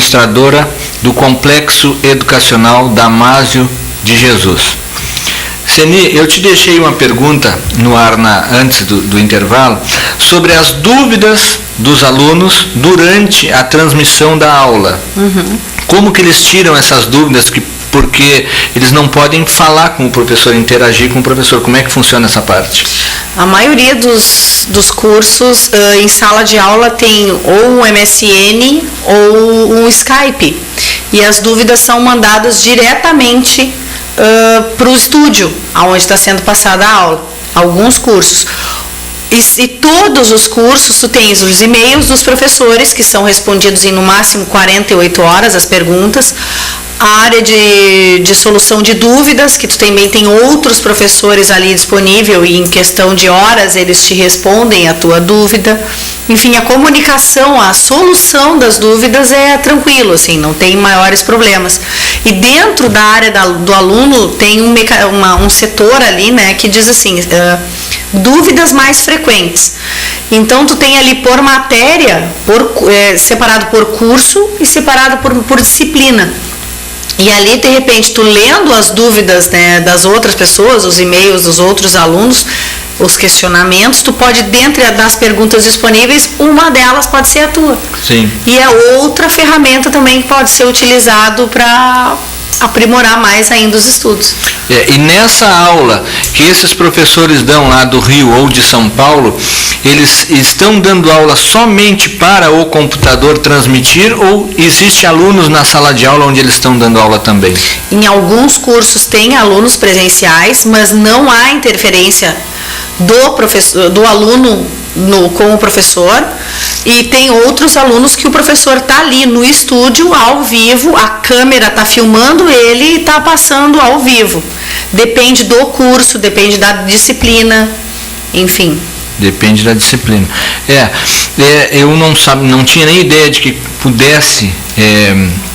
administradora do Complexo Educacional Damásio de Jesus. Seni, eu te deixei uma pergunta no ar antes do intervalo sobre as dúvidas dos alunos durante a transmissão da aula. Como que eles tiram essas dúvidas, porque eles não podem falar com o professor, interagir com o professor. Como é que funciona essa parte? A maioria dos cursos em sala de aula tem ou um MSN ou um Skype. E as dúvidas são mandadas diretamente para o estúdio, onde está sendo passada a aula. Alguns cursos. E todos os cursos, tu tens os e-mails dos professores, que são respondidos em no máximo 48 horas, as perguntas. A área de solução de dúvidas, que tu também tem outros professores ali disponível e em questão de horas eles te respondem a tua dúvida. Enfim, a comunicação, a solução das dúvidas é tranquilo, assim, não tem maiores problemas. E dentro da área do aluno tem um setor ali, né, que diz assim, dúvidas mais frequentes. Então tu tem ali por matéria, separado por curso e separado por disciplina. E ali, de repente, tu lendo as dúvidas, né, das outras pessoas, os e-mails dos outros alunos, os questionamentos, tu pode, dentre das perguntas disponíveis, uma delas pode ser a tua. Sim. E é outra ferramenta também que pode ser utilizado para aprimorar mais ainda os estudos. E nessa aula que esses professores dão lá do Rio ou de São Paulo, eles estão dando aula somente para o computador transmitir, ou existe alunos na sala de aula onde eles estão dando aula também? Em alguns cursos tem alunos presenciais, mas não há interferência do aluno com o professor, e tem outros alunos que o professor está ali no estúdio ao vivo, a câmera está filmando ele e está passando ao vivo. Depende do curso, depende da disciplina, enfim. Depende da disciplina. Eu não tinha nem ideia de que pudesse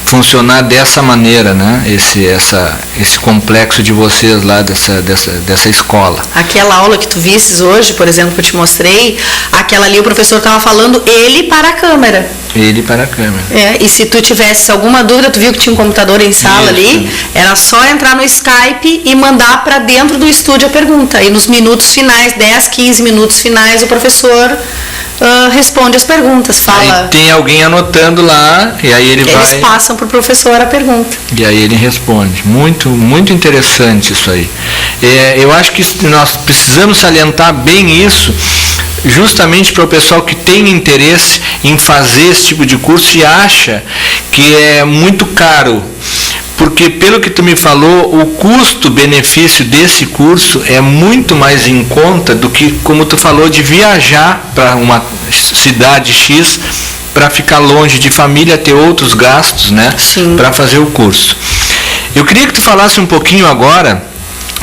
funcionar dessa maneira, né? Esse complexo de vocês lá dessa escola. Aquela aula que tu vistes hoje, por exemplo, que eu te mostrei, aquela ali o professor estava falando ele para a câmera. Ele para a câmera. E se tu tivesse alguma dúvida, tu viu que tinha um computador em sala ali, era só entrar no Skype e mandar para dentro do estúdio a pergunta. E nos minutos finais, 10, 15 minutos finais, o professor responde as perguntas, fala. Aí tem alguém anotando lá e aí eles passam para o professor a pergunta. E aí ele responde. Muito, muito interessante isso aí. Eu acho que nós precisamos salientar bem isso, justamente para o pessoal que tem interesse em fazer esse tipo de curso e acha que é muito caro. Porque, pelo que tu me falou, o custo-benefício desse curso é muito mais em conta do que, como tu falou, de viajar para uma cidade X para ficar longe de família, ter outros gastos, né, para fazer o curso. Eu queria que tu falasse um pouquinho agora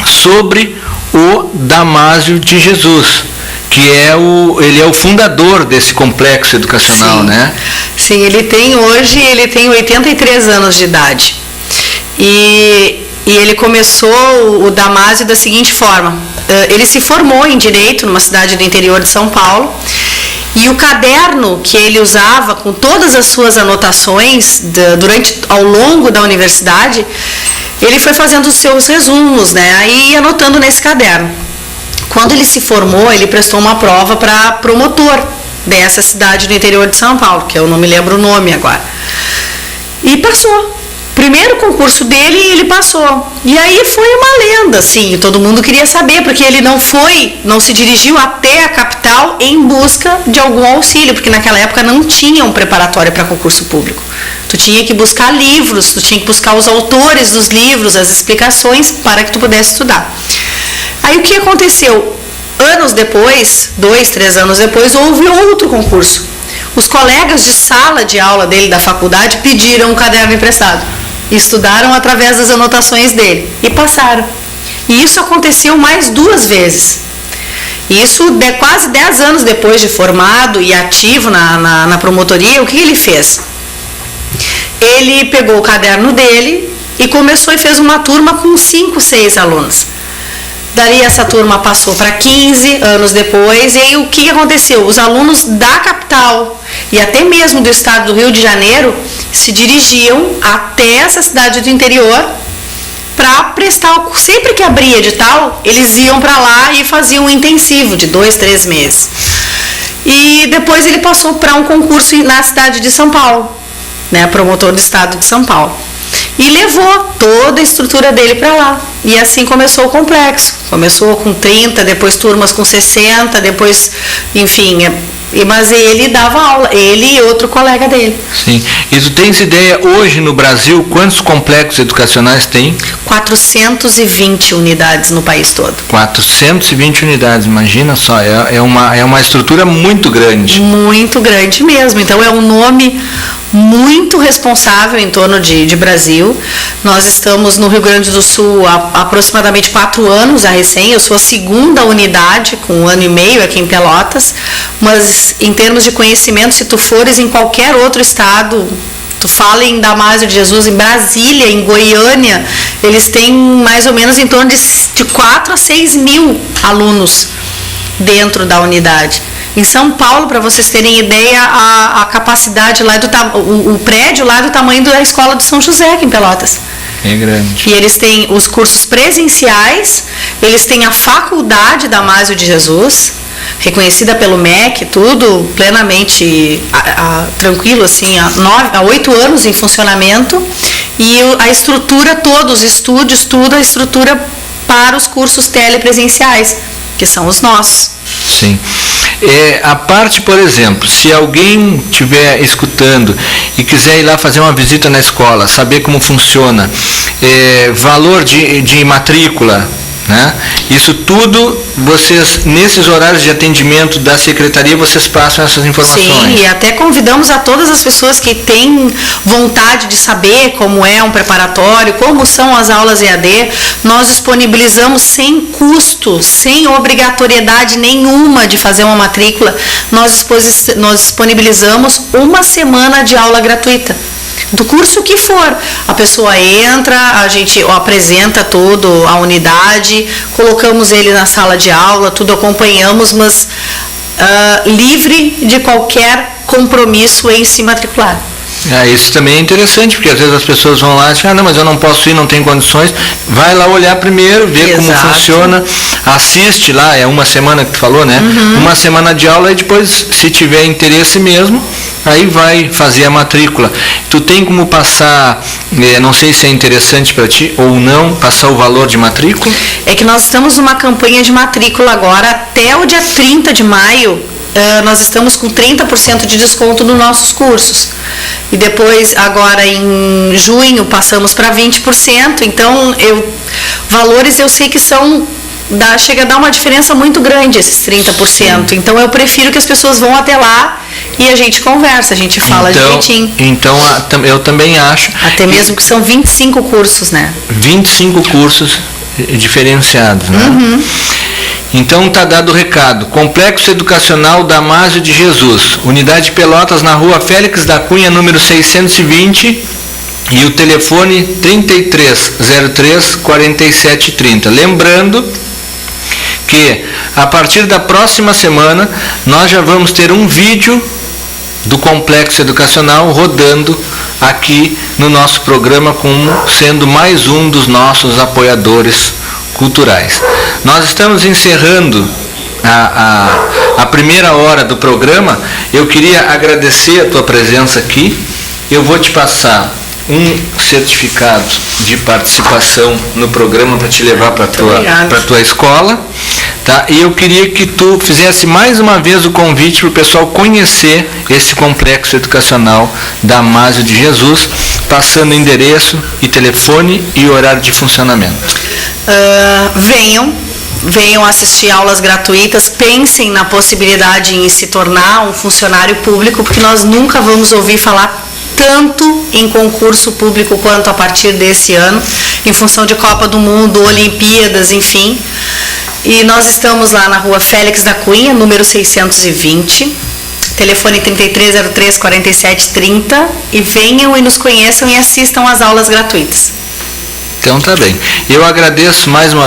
sobre o Damásio de Jesus, que ele é o fundador desse complexo educacional, né? Sim, ele tem 83 anos de idade. E ele começou o Damásio da seguinte forma: ele se formou em Direito numa cidade do interior de São Paulo, e o caderno que ele usava com todas as suas anotações ao longo da universidade, ele foi fazendo os seus resumos, né, aí anotando nesse caderno. Quando ele se formou, ele prestou uma prova para promotor dessa cidade do interior de São Paulo, que eu não me lembro o nome agora, e passou. Primeiro concurso dele, ele passou. E aí foi uma lenda, assim, todo mundo queria saber, porque ele não se dirigiu até a capital em busca de algum auxílio, porque naquela época não tinha um preparatório para concurso público. Tu tinha que buscar livros, tu tinha que buscar os autores dos livros, as explicações, para que tu pudesse estudar. Aí o que aconteceu? Anos depois, 2, 3 anos depois, houve outro concurso. Os colegas de sala de aula dele da faculdade pediram um caderno emprestado. Estudaram através das anotações dele e passaram. E isso aconteceu mais 2 vezes. Isso quase 10 anos depois de formado e ativo na promotoria, o que ele fez? Ele pegou o caderno dele e começou e fez uma turma com 5, 6 alunos. Daí essa turma passou para 15 anos depois, e aí o que aconteceu? Os alunos da capital e até mesmo do estado do Rio de Janeiro se dirigiam até essa cidade do interior para prestar, sempre que abria edital, eles iam para lá e faziam um intensivo de 2-3 meses. E depois ele passou para um concurso na cidade de São Paulo, né, promotor do estado de São Paulo. E levou toda a estrutura dele para lá. E assim começou o complexo. Começou com 30, depois turmas com 60, depois, enfim, mas ele dava aula, ele e outro colega dele. Sim. E tu tens ideia hoje no Brasil quantos complexos educacionais tem? 420 unidades no país todo. 420 unidades, imagina só, é uma estrutura muito grande. Muito grande mesmo. Então é um nome muito responsável em torno de Brasil. Nós estamos no Rio Grande do Sul há aproximadamente 4 anos, a recém. Eu sou a segunda unidade, com 1 ano e meio aqui em Pelotas, mas em termos de conhecimento, se tu fores em qualquer outro estado, tu fala em Damásio de Jesus, em Brasília, em Goiânia, eles têm mais ou menos em torno de 4 a 6 mil alunos dentro da unidade. Em São Paulo, para vocês terem ideia, a capacidade lá o prédio lá é do tamanho da escola de São José, aqui em Pelotas. É grande. E eles têm os cursos presenciais, eles têm a faculdade Damásio de Jesus, reconhecida pelo MEC, tudo plenamente tranquilo, assim, há 8 anos em funcionamento, e a estrutura toda, os estúdios, tudo a estrutura para os cursos telepresenciais, que são os nossos. Sim. A parte, por exemplo, se alguém estiver escutando e quiser ir lá fazer uma visita na escola, saber como funciona, valor de matrícula, né? Isso tudo, vocês, nesses horários de atendimento da secretaria, vocês passam essas informações? Sim, e até convidamos a todas as pessoas que têm vontade de saber como é um preparatório, como são as aulas EAD. Nós disponibilizamos sem custo, sem obrigatoriedade nenhuma de fazer uma matrícula. Nós disponibilizamos 1 semana de aula gratuita. Do curso que for, a pessoa entra, a gente apresenta toda a unidade, colocamos ele na sala de aula, tudo acompanhamos, mas livre de qualquer compromisso em se matricular. Isso também é interessante, porque às vezes as pessoas vão lá e dizem, não, mas eu não posso ir, não tenho condições. Vai lá olhar primeiro, ver como funciona, assiste lá, é 1 semana que tu falou, né? 1 semana de aula e depois, se tiver interesse mesmo, aí vai fazer a matrícula. Tu tem como passar, não sei se é interessante para ti ou não, passar o valor de matrícula? É que nós estamos numa campanha de matrícula agora, até o dia 30 de maio, nós estamos com 30% de desconto nos nossos cursos. E depois, agora em junho, passamos para 20%. Então, valores eu sei que chega a dar uma diferença muito grande, esses 30%. Então, eu prefiro que as pessoas vão até lá e a gente conversa, a gente fala direitinho. Então, eu também acho. Até mesmo que são 25 cursos, né? 25 cursos diferenciados, né? Então está dado o recado. Complexo Educacional Damásio de Jesus, Unidade Pelotas, na Rua Félix da Cunha, número 620, e o telefone 3303-4730. Lembrando que a partir da próxima semana nós já vamos ter um vídeo do Complexo Educacional rodando aqui no nosso programa, como sendo mais um dos nossos apoiadores culturais. Nós estamos encerrando a primeira hora do programa. Eu queria agradecer a tua presença aqui. Eu vou te passar um certificado de participação no programa para te levar para a tua escola, tá? E eu queria que tu fizesse mais uma vez o convite para o pessoal conhecer esse complexo educacional Damásio de Jesus, passando endereço e telefone e horário de funcionamento. Venham assistir aulas gratuitas, pensem na possibilidade em se tornar um funcionário público, porque nós nunca vamos ouvir falar tanto em concurso público quanto a partir desse ano, em função de Copa do Mundo, Olimpíadas, enfim. E nós estamos lá na Rua Félix da Cunha, número 620, telefone 3303-4730, e venham e nos conheçam e assistam às aulas gratuitas. Então tá bem. Eu agradeço mais uma